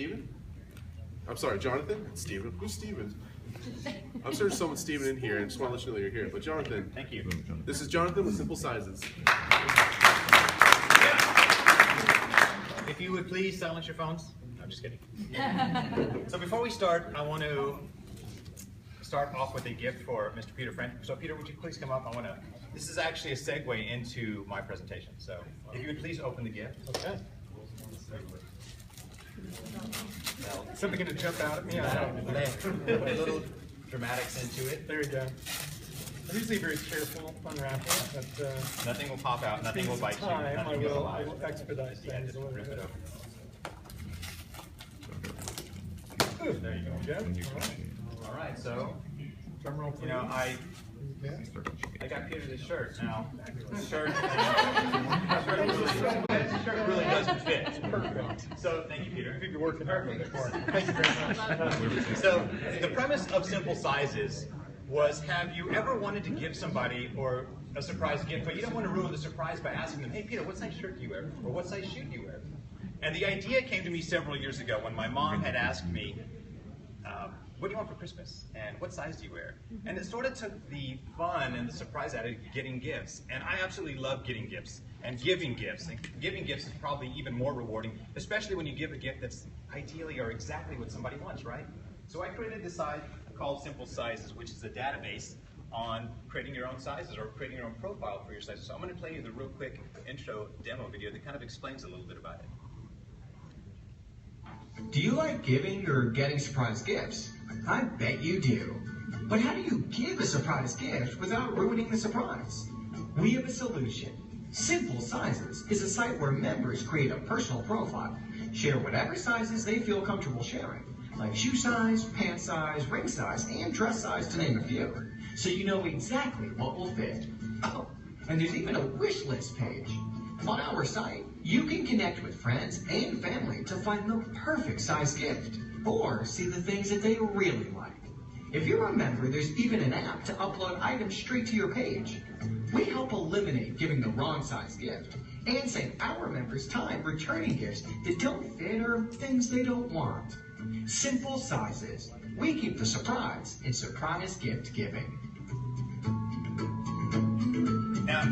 Steven? I'm sorry, Jonathan? It's Steven. Who's Steven? I'm sure someone's Steven in here, and just want to let you know you're here. But Jonathan, thank you. This is Jonathan with Simple Sizes. If you would please silence your phones. No, I'm just kidding. So before we start, I want to start off with a gift for Mr. Peter Friend. So Peter, would you please come up? This is actually a segue into my presentation. So if you would please open the gift. Okay. Something going to jump out at me? A little dramatics into it. There we go. I'm usually very careful unwrapping, but nothing will pop out, nothing will bite you. I will expedite things a little bit. There you go. All right, so you know, I got Peter this shirt. Now, the shirt really doesn't fit. Perfect. So, thank you, Peter. You've been working hard on it. Thank you very much. So, the premise of Simple Sizes was, have you ever wanted to give somebody or a surprise gift, but you don't want to ruin the surprise by asking them, hey, Peter, what size shirt do you wear? Or what size shoe do you wear? And the idea came to me several years ago when my mom had asked me, what do you want for Christmas? And what size do you wear? And it sort of took the fun and the surprise out of getting gifts. And I absolutely love getting gifts and giving gifts. And giving gifts is probably even more rewarding, especially when you give a gift that's ideally or exactly what somebody wants, right? So I created this site called Simple Sizes, which is a database on creating your own sizes or creating your own profile for your sizes. So I'm going to play you the real quick intro demo video that kind of explains a little bit about it. Do you like giving or getting surprise gifts? I bet you do. But how do you give a surprise gift without ruining the surprise? We have a solution. Simple Sizes is a site where members create a personal profile, share whatever sizes they feel comfortable sharing, like shoe size, pant size, ring size, and dress size, to name a few, so you know exactly what will fit. Oh, and there's even a wish list page. On our site, you can connect with friends and family to find the perfect size gift, or see the things that they really like. If you're a member, there's even an app to upload items straight to your page. We help eliminate giving the wrong size gift, and save our members time returning gifts that don't fit or things they don't want. Simple Sizes. We keep the surprise in surprise gift giving. Now,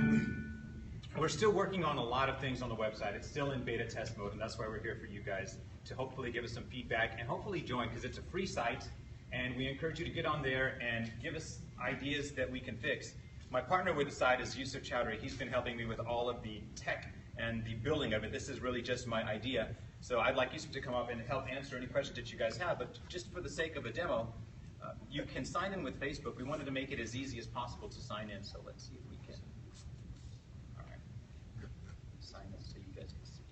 we're still working on a lot of things on the website. It's still in beta test mode, and that's why we're here for you guys to hopefully give us some feedback and hopefully join, because it's a free site, and we encourage you to get on there and give us ideas that we can fix. My partner with the site is Yusuf Chowdhury. He's been helping me with all of the tech and the building of it. This is really just my idea. So I'd like Yusuf to come up and help answer any questions that you guys have, but just for the sake of a demo, you can sign in with Facebook. We wanted to make it as easy as possible to sign in, so let's see if we can. All right. Sign in so you guys can see.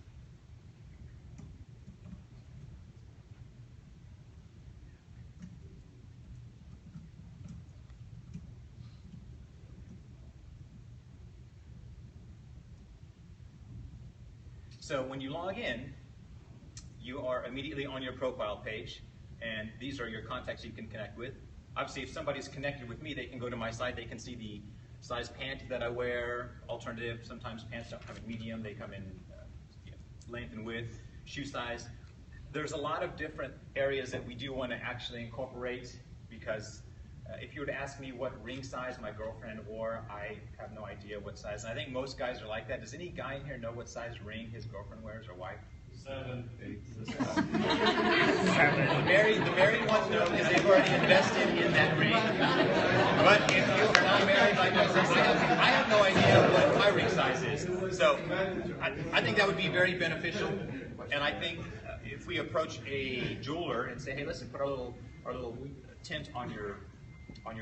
So when you log in, you are immediately on your profile page, and these are your contacts you can connect with. Obviously, if somebody's connected with me, they can go to my site, they can see the size pant that I wear, alternative, sometimes pants don't come in medium, they come in length and width, shoe size. There's a lot of different areas that we do want to actually incorporate, because if you were to ask me what ring size my girlfriend wore, I have no idea what size. And I think most guys are like that. Does any guy in here know what size ring his girlfriend wears or wife? 7, 8. The married ones know because they've already invested in that ring. But if you are not married like myself, I have no idea what my ring size is. So I think that would be very beneficial. And I think if we approach a jeweler and say, hey, listen, put our little tint on your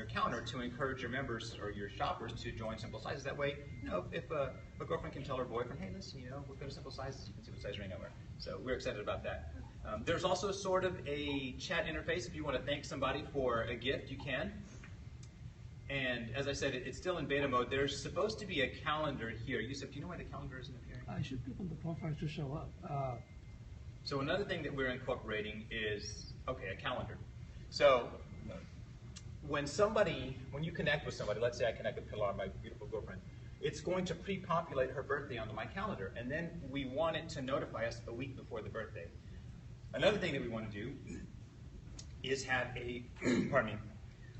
counter to encourage your members or your shoppers to join Simple Sizes. That way, you know, if a girlfriend can tell her boyfriend, hey, listen, you know, we'll go to Simple Sizes, you can see what size ring I wear. So we're excited about that. There's also sort of a chat interface. If you want to thank somebody for a gift, you can. And as I said, it's still in beta mode. There's supposed to be a calendar here. Yusuf, do you know why the calendar isn't appearing? I should click on the profile to show up. So another thing that we're incorporating is, okay, a calendar. So when you connect with somebody, let's say I connect with Pilar, my beautiful girlfriend, it's going to pre-populate her birthday onto my calendar, and then we want it to notify us a week before the birthday. Another thing that we want to do is have a, pardon me,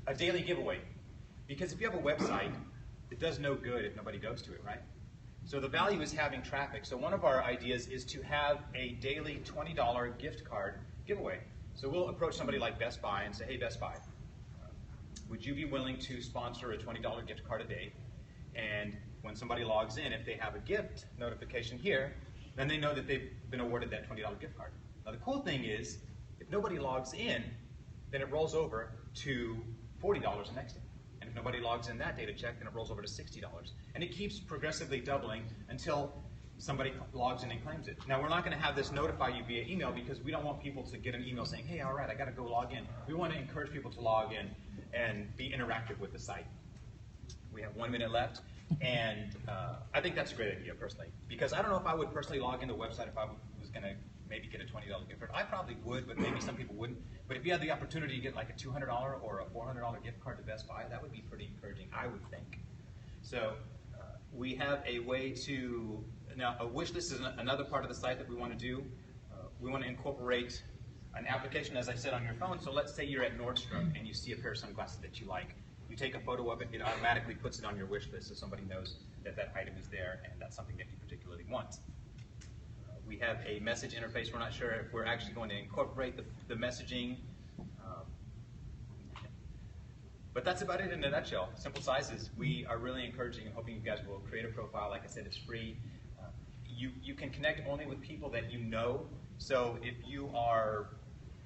a daily giveaway. Because if you have a website, it does no good if nobody goes to it, right? So the value is having traffic. So one of our ideas is to have a daily $20 gift card giveaway. So we'll approach somebody like Best Buy and say, hey, Best Buy, would you be willing to sponsor a $20 gift card a day? And when somebody logs in, if they have a gift notification here, then they know that they've been awarded that $20 gift card. Now the cool thing is, if nobody logs in, then it rolls over to $40 the next day. And if nobody logs in that day to check, then it rolls over to $60. And it keeps progressively doubling until somebody logs in and claims it. Now we're not going to have this notify you via email because we don't want people to get an email saying, hey, all right, I got to go log in. We want to encourage people to log in and be interactive with the site. We have 1 minute left, and I think that's a great idea personally, because I don't know if I would personally log into a website if I was going to maybe get a $20 gift card. I probably would, but maybe some people wouldn't. But if you had the opportunity to get like a $200 or a $400 gift card to Best Buy, that would be pretty encouraging, I would think. So we have a way to, now a wish list is another part of the site that we want to do. We want to incorporate an application, as I said, on your phone. So let's say you're at Nordstrom and you see a pair of sunglasses that you like. You take a photo of it, it automatically puts it on your wish list so somebody knows that that item is there and that's something that you particularly want. We have a message interface. We're not sure if we're actually going to incorporate the messaging. But that's about it in a nutshell. Simple sizes. We are really encouraging and hoping you guys will create a profile. Like I said, it's free. You can connect only with people that you know. So if you are,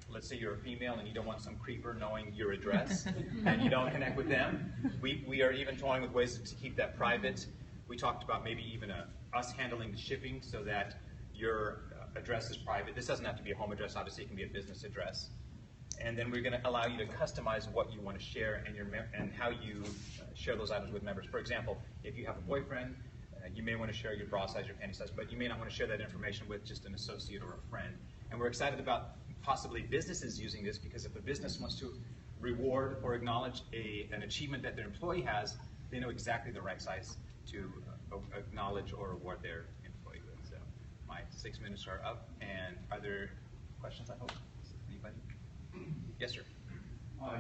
let's say you're a female and you don't want some creeper knowing your address and you don't connect with them, we are even toying with ways to keep that private. We talked about maybe even us handling the shipping so that your address is private. This doesn't have to be a home address. Obviously, it can be a business address. And then we're going to allow you to customize what you want to share and how you share those items with members. For example, if you have a boyfriend, you may want to share your bra size, your panty size, but you may not want to share that information with just an associate or a friend. And we're excited about possibly businesses using this, because if a business wants to reward or acknowledge an achievement that their employee has, they know exactly the right size to acknowledge or reward their employee with. So my 6 minutes are up, and are there questions, I hope? Anybody? Yes, sir.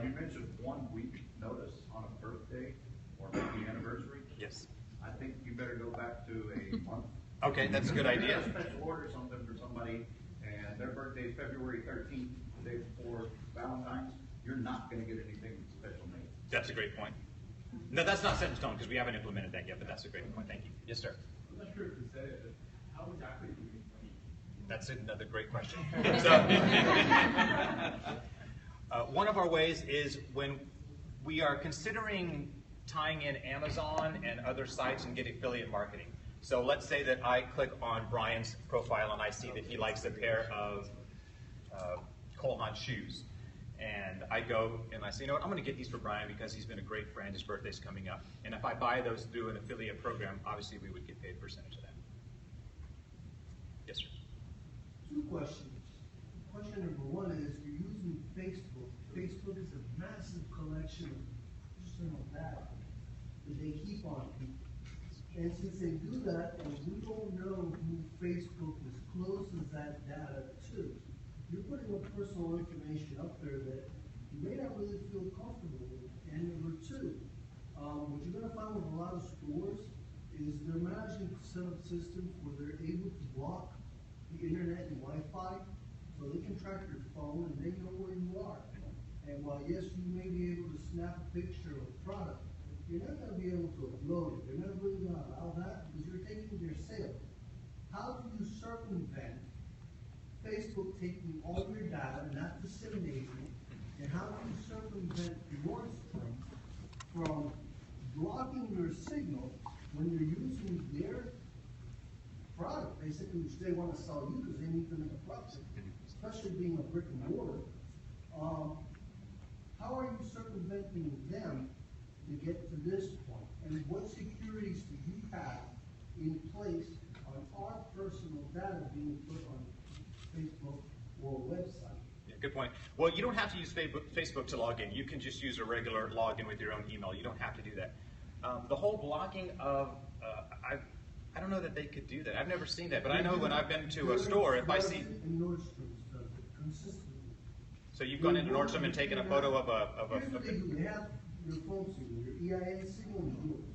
You mentioned 1 week notice on a birthday or maybe anniversary. Yes. I think you better go back to a month. Okay, that's a good If you idea. have a special order something for somebody and their birthday is February 13th, the day before Valentine's, you're not going to get anything special made. That's a great point. No, that's not set in stone because we haven't implemented that yet, but that's a great point. Thank you. Yes, sir. I'm not sure if you said it, but how exactly do you make money? That's another great question. So, one of our ways is when we are considering tying in Amazon and other sites and getting affiliate marketing. So let's say that I click on Brian's profile and I see that he likes a pair of Cole Haan shoes. And I go and I say, you know what, I'm going to get these for Brian because he's been a great friend, his birthday's coming up. And if I buy those through an affiliate program, obviously we would get paid a percentage of that. Yes, sir. 2 questions. Question number 1 is, you're using Facebook. Facebook is a massive collection of personal data that they keep on people. And since they do that, and we don't know who Facebook discloses that data to, you're putting up personal information up there that you may not really feel comfortable with. And number 2, what you're going to find with a lot of stores is they're managing to set up systems where they're able to block the internet and Wi-Fi, so they can track your phone and they know where you are. And while yes, you may be able to snap a picture of a product, you're not going to be able to upload it. They're not really going to allow that because you're taking their sale. How do you circumvent Facebook taking all your data, not disseminating it, and how do you circumvent Nordstrom from blocking your signal when you're using their product, basically, which they want to sell you because they need to make a profit, especially being a brick and mortar. How are you circumventing them to get to this point? And what securities do you have in place on our personal data being put on Facebook or website? Yeah, good point. Well, you don't have to use Facebook to log in. You can just use a regular login with your own email. You don't have to do that. The whole blocking of, I don't know that they could do that. I've never seen that, but I know when I've been to a store, if I see... Nordstrom's does it. consistently. So you've gone into Nordstrom and taken a photo of Here's what they do, they have your phone signal, your EIN signal and yours.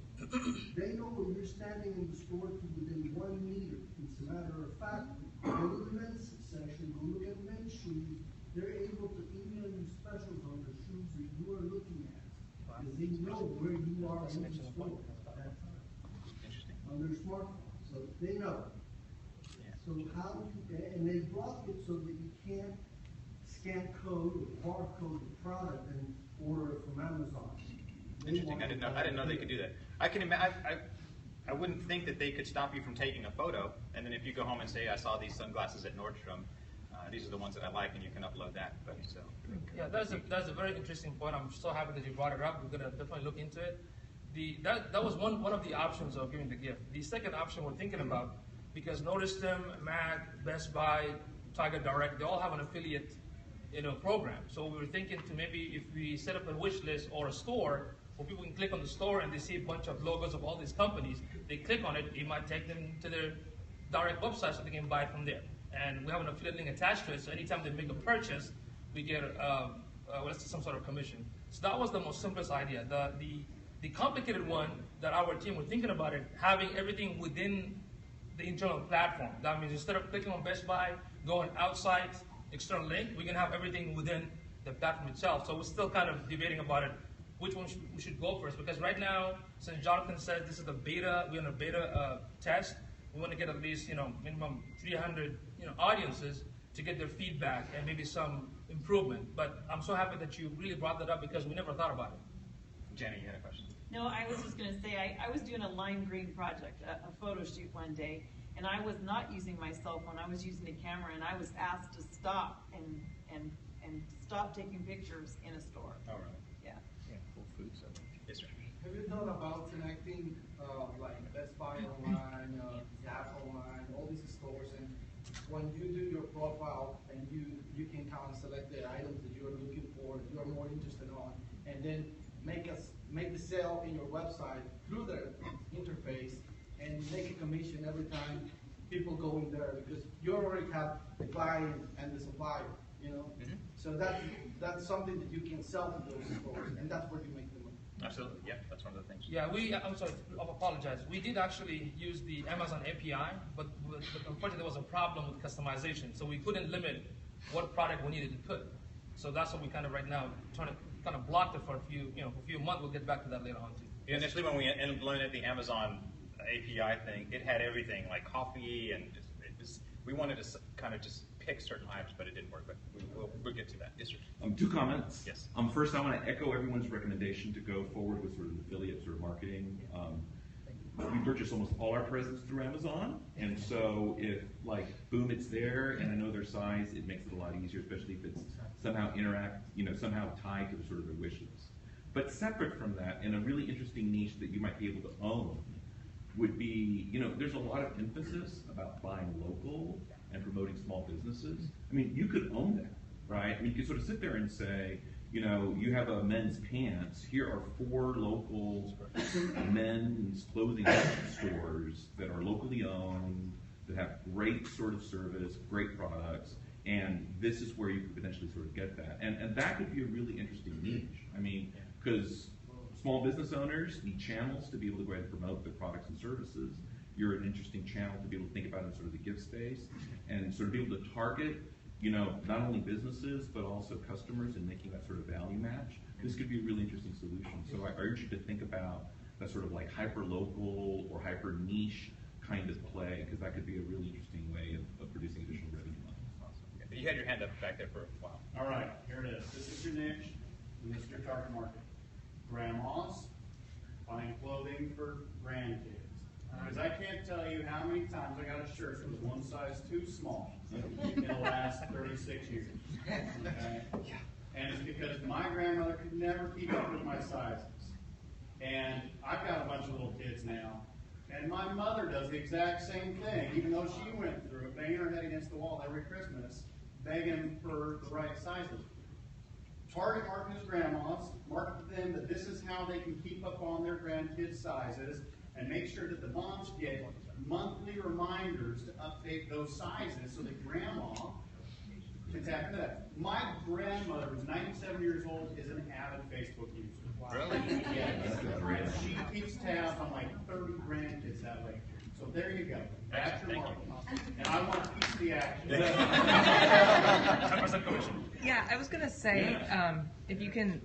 They know when you're standing in the store to within 1 meter. It's a matter of fact, go to the men's section, go look at men's shoes. They're able to email you specials on the shoes that you are looking at. Because they know where you are in the store at that time. Interesting. On their smartphone, so they know. So how, and they block it so that you can't scan code or barcode the product and order it from Amazon. Interesting. I didn't know they could do that. I wouldn't think that they could stop you from taking a photo, and then if you go home and say, I saw these sunglasses at Nordstrom, these are the ones that I like, and you can upload that. But so. Yeah, that's a very interesting point. I'm so happy that you brought it up. We're gonna definitely look into it. That was one of the options of giving the gift. The second option we're thinking about, because Nordstrom, Mac, Best Buy, Target Direct, they all have an affiliate, program. So we were thinking to maybe if we set up a wish list or a store where people can click on the store and they see a bunch of logos of all these companies, they click on it, it might take them to their direct website so they can buy it from there. And we have an affiliate link attached to it, so anytime they make a purchase, we get some sort of commission. So that was the most simplest idea. The complicated one that our team were thinking about it, having everything within the internal platform. That means instead of clicking on Best Buy, going outside external link, we can have everything within the platform itself. So we're still kind of debating about it, which one we should go first. Because right now, since Jonathan said this is the beta, we're in a beta test, we want to get at least minimum 300 audiences to get their feedback and maybe some improvement. But I'm so happy that you really brought that up because we never thought about it. Jenny, you had a question? No, I was just going to say, I was doing a lime green project, a photo shoot one day, and I was not using my cell phone, I was using a camera, and I was asked to stop and stop taking pictures in a store. Oh, really? Yeah. Yeah, Whole Foods. Yes, sir. Have you thought about connecting like Best Buy online, Gap online, all these stores, and when you do your profile and you can kind of select the items that you're looking for, that you're more interested on, and then make the sale in your website through the interface and make a commission every time people go in there, because you already have the client and the supplier, So that's something that you can sell to those stores, and that's where you make the money. Absolutely, yeah, that's one of the things. Yeah, I'm sorry, I apologize. We did actually use the Amazon API, but unfortunately there was a problem with customization, so we couldn't limit what product we needed to put. So that's what we kind of right now trying to kind of block it for a few months. We'll get back to that later on too. Yeah, initially when we implemented the Amazon API thing, it had everything like coffee and we wanted to kind of just pick certain items, but it didn't work. But we'll get to that. Yes, sir. 2 comments. Yes. First, I want to echo everyone's recommendation to go forward with sort of affiliate sort of marketing. We purchase almost all our presents through Amazon, and so if boom, it's there, and I know their size, it makes it a lot easier, especially if it's somehow somehow tied to the sort of their wish list. But separate from that, and a really interesting niche that you might be able to own would be, there's a lot of emphasis about buying local and promoting small businesses. I mean, you could own that, right? I mean, you could sort of sit there and say, you have a men's pants. Here are 4 local men's clothing stores that are locally owned, that have great sort of service, great products, and this is where you could potentially sort of get that. And that could be a really interesting niche. I mean, because small business owners need channels to be able to go ahead and promote their products and services. You're an interesting channel to be able to think about in sort of the gift space and sort of be able to target, not only businesses, but also customers and making that sort of value match. This could be a really interesting solution. So I urge you to think about that sort of like hyper-local or hyper-niche kind of play, because that could be a really interesting way of producing additional revenue. Awesome. You had your hand up back there for a while. All right, here it is. This is your niche, and this is your target market. Grandmas buying clothing for grandkids. Because I can't tell you how many times I got a shirt that was one size too small in the last 36 years. Okay? And it's because my grandmother could never keep up with my sizes. And I've got a bunch of little kids now. And my mother does the exact same thing, even though she went through it, banging her head against the wall every Christmas, begging for the right sizes. Target market is grandmas, market to them that this is how they can keep up on their grandkids' sizes, and make sure that the moms get monthly reminders to update those sizes so that grandma It's after that. My grandmother, who's 97 years old, is an avid Facebook user. Really? Yes. She keeps tabs on like 30 grandkids that way. So there you go. That's your market. And I want a piece of the action. Yeah, I was gonna say, if you can,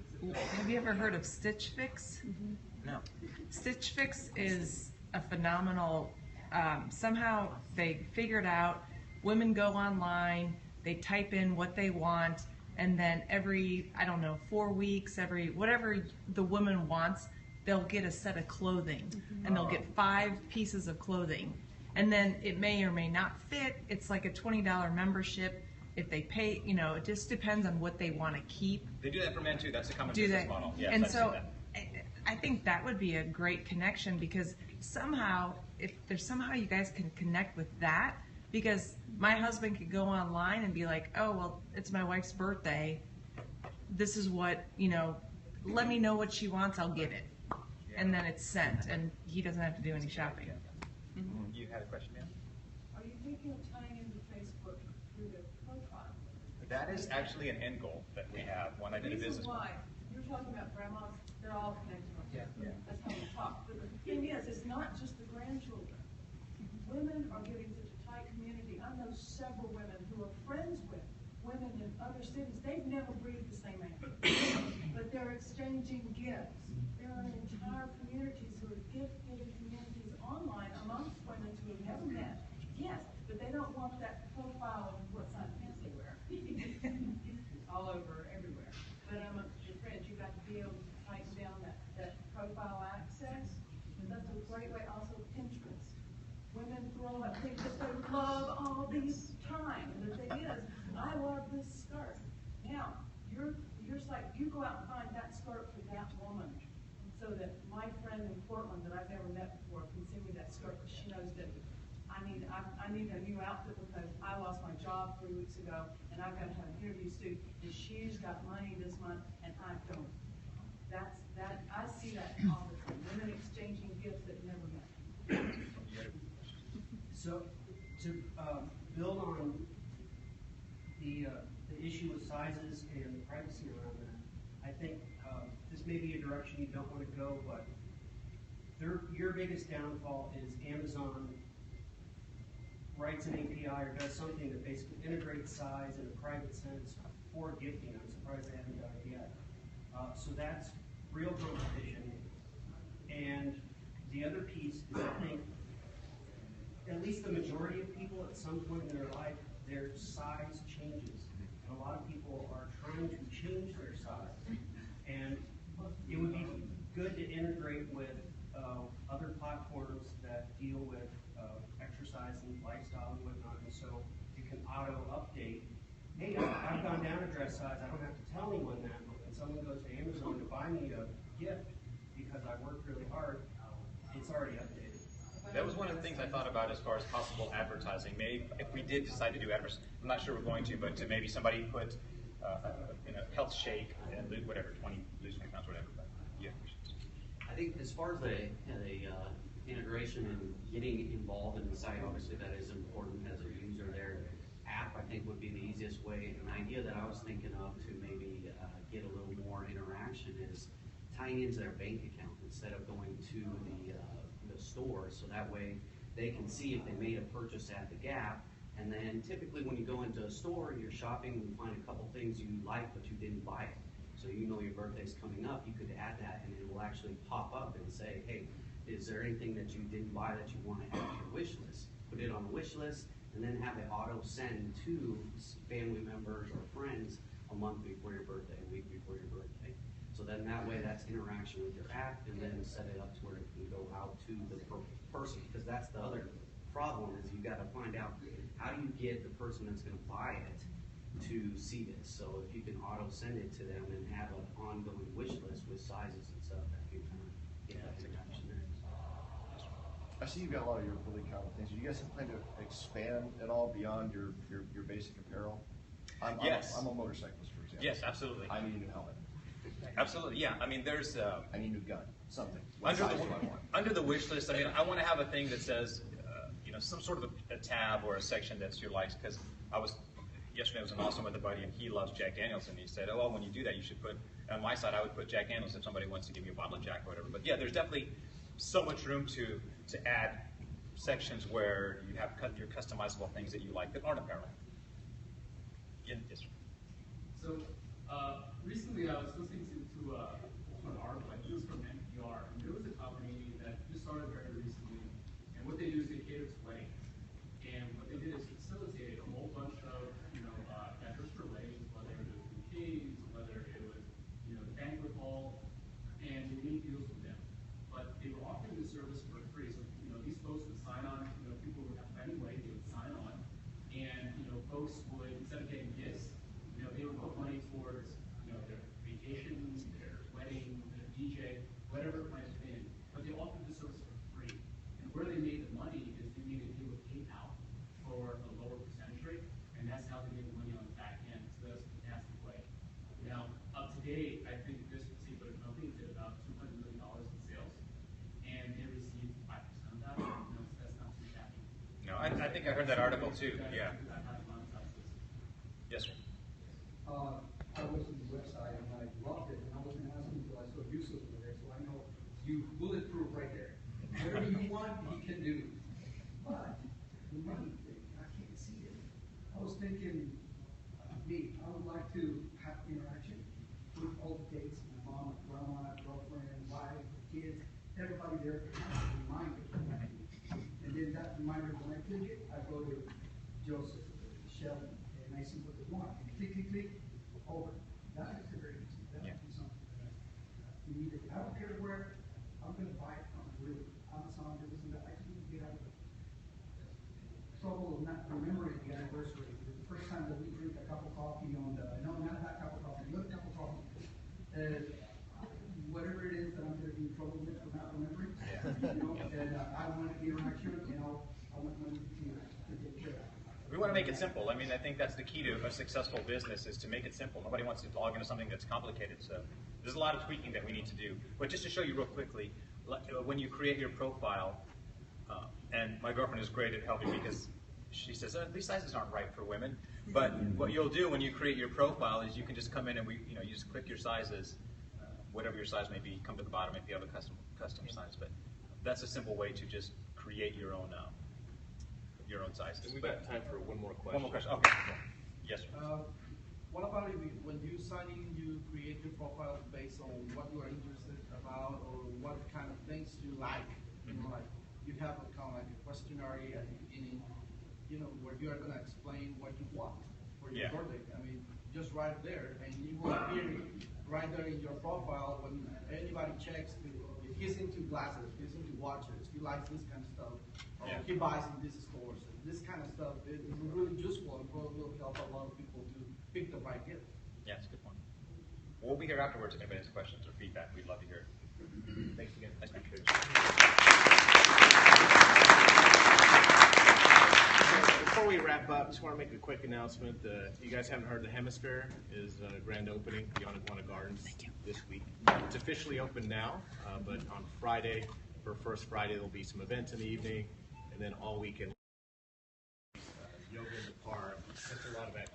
have you ever heard of Stitch Fix? No. Stitch Fix is a phenomenal, somehow they figured out, women go online, they type in what they want, and then every, I don't know, 4 weeks, whatever the woman wants, they'll get a set of clothing, and they'll get 5 pieces of clothing. And then it may or may not fit. It's like a $20 membership. If they pay, it just depends on what they want to keep. They do that for men too. That's a common Do business they? model. Yes, And I've so seen that. I think that would be a great connection, because somehow, if there's somehow you guys can connect with that, because my husband could go online and be like, oh, well, it's my wife's birthday. This is what, let me know what she wants, I'll get it. And then it's sent, and he doesn't have to do any shopping. You had a question, ma'am? Are you thinking of tying into Facebook through the profile? That is actually an end goal that we have when I did a business. Why? You're talking about grandmas, they're all connected on Facebook. That's how we talk. But the thing is, it's not just the grandchildren. Women are getting such a tight community. I know several women who are friends with women in other cities. They've never breathed the same air. But they're exchanging gifts. There are entire communities who are gift-giving communities online amongst women who have never met. Yes, but they don't want that profile of what sign pants they wear. All over, everywhere. But amongst your friends, you got to be able to tighten down that profile access. And that's a great way. Also, Pinterest. Women throw up things that they love all these time. And the thing is, I love this skirt. Now, your site, you go out and find that skirt for that woman, so that my friend in Portland that I've never met before can send me that skirt, because she knows that I need a new outfit because I lost my job 3 weeks ago, and I've got to have an interview soon, and she's got money this month, and I don't. I see that all the time. Women exchanging gifts that never met. So, to build on the issue with sizes and the privacy around that, I think this may be a direction you don't want to go, but your biggest downfall is Amazon writes an API or does something that basically integrates size in a private sense for gifting. I'm surprised they haven't done it yet. So that's real competition. And the other piece is, I think, at least the majority of people at some point in their life, their size changes. And a lot of people are trying to change their size. And it would be good to integrate with other platforms that deal with exercise and lifestyle and whatnot. And so you can auto-update. Hey, I've gone down a dress size. I don't have to tell anyone that. But when someone goes to Amazon to buy me a gift because I worked really hard, it's already updated. That was one of the things I thought about as far as possible advertising. Maybe if we did decide to do advertising, I'm not sure we're going to, but to maybe somebody put in a health shake and lose whatever, 20 pounds, whatever. But yeah. I think as far as the integration and getting involved in the site, obviously that is important as a user there. App, I think, would be the easiest way. An idea that I was thinking of to maybe get a little more interaction is tying into their bank account instead of going to the store, so that way they can see if they made a purchase at the Gap. And then typically when you go into a store, you're shopping and you find a couple things you like but you didn't buy it. So you know your birthday's coming up, you could add that and it will actually pop up and say, hey, is there anything that you didn't buy that you want to add to your wish list? Put it on the wish list and then have it auto send to family members or friends a month before your birthday, a week before your birthday. So then that way that's interaction with your app, and then set it up to where it can go out to the person, because that's the other problem is you got to find out how do you get the person that's going to buy it to see this. So if you can auto send it to them and have an ongoing wish list with sizes and stuff, that can kind of get that interaction there. I see you've got a lot of your really common things. Do you guys plan to expand at all beyond your basic apparel? Yes. I'm a motorcyclist, for example. Yes, absolutely. I need a new helmet. Absolutely, yeah. I mean, there's I need a new gun, something. Under the wish list, I mean, I want to have a thing that says, some sort of a tab or a section that's your likes, because yesterday I was in Austin with a buddy, and he loves Jack Daniels, and he said, oh, well, when you do that, you should put, on my side, I would put Jack Daniels if somebody wants to give me a bottle of Jack or whatever. But yeah, there's definitely so much room to add sections where you have your customizable things that you like that aren't apparel. Yes, sir. So recently I was listening to an article, I think it was from NPR, and there was a company that just started very recently, and what they do is they cater to weddings. And what they did is facilitate a whole bunch of, vendors for weddings, whether it was bouquets, whether it was, the banquet hall, and they made deals with them. But they were offering the service for free. So, these folks would sign on, people would have any way, they would sign on, and, folks would, instead of getting gifts, they would put money towards, their vacations, their wedding, their DJ, whatever it might have been. But they offered the service for free. And where they made the money is they made a deal with PayPal for a lower percentage rate, and that's how they made the money on the back end. So that's a fantastic way. Now, up to date, I think this particular company did about $200 million in sales, and they received 5% of that. So that's not too shabby. No, I think I heard that article too. Yeah. Yes, sir. I was on the website and I loved it, and I wasn't asking until I saw Yusuf over there, so I know you bulletproof right there. Whatever you want, he can do. But the money thing, I can't see it. I was thinking, me, I would like to have interaction with all the dates, my mom, my grandma, girlfriend, wife, kids, everybody there can have a reminder. And then that reminder, when I click it, I go to Joseph, Sheldon, and I see what they want. And click, click, click, over. That is very easy. That would be something that I need. I don't care where I'm going to buy it from, really. Amazon, this and that. I just need to get out of the trouble of not remembering the anniversary. The first time that we drink a cup of coffee on the, no, not that cup of coffee, the other cup of coffee. Whatever it is that I'm going to be in trouble with for not remembering. And I want the interaction, I want money to take care of. We want to make it simple. I mean, I think that's the key to a successful business is to make it simple. Nobody wants to log into something that's complicated. So there's a lot of tweaking that we need to do. But just to show you real quickly, when you create your profile, and my girlfriend is great at helping because she says, these sizes aren't right for women. But what you'll do when you create your profile is you can just come in and you just click your sizes, whatever your size may be, come to the bottom if you have a custom size. But that's a simple way to just create your own sizes. And we've got time for one more question. One more question. Okay. Yes, sir. What about when you sign in, you create your profile based on what you are interested about or what kind of things you like? Like you have a kind of like a questionnaire at the beginning, where you are going to explain what you want for your project. I mean, just right there, and you will appear right there in your profile when anybody checks if he's into glasses, if he's into watches, he likes this kind of stuff, or he buys in this stores. This kind of stuff is really useful and probably will help a lot of people to pick the right gift. Yeah, that's a good point. We'll be here afterwards if anybody has questions or feedback. We'd love to hear it. Thanks again. Nice to meet you. Before we wrap up, just want to make a quick announcement. If you guys haven't heard, the Hemisphere is grand opening beyond Iguana Gardens this week. It's officially open now, but on Friday, for First Friday, there'll be some events in the evening, and then all weekend. Yoga in the park, just a lot of activities.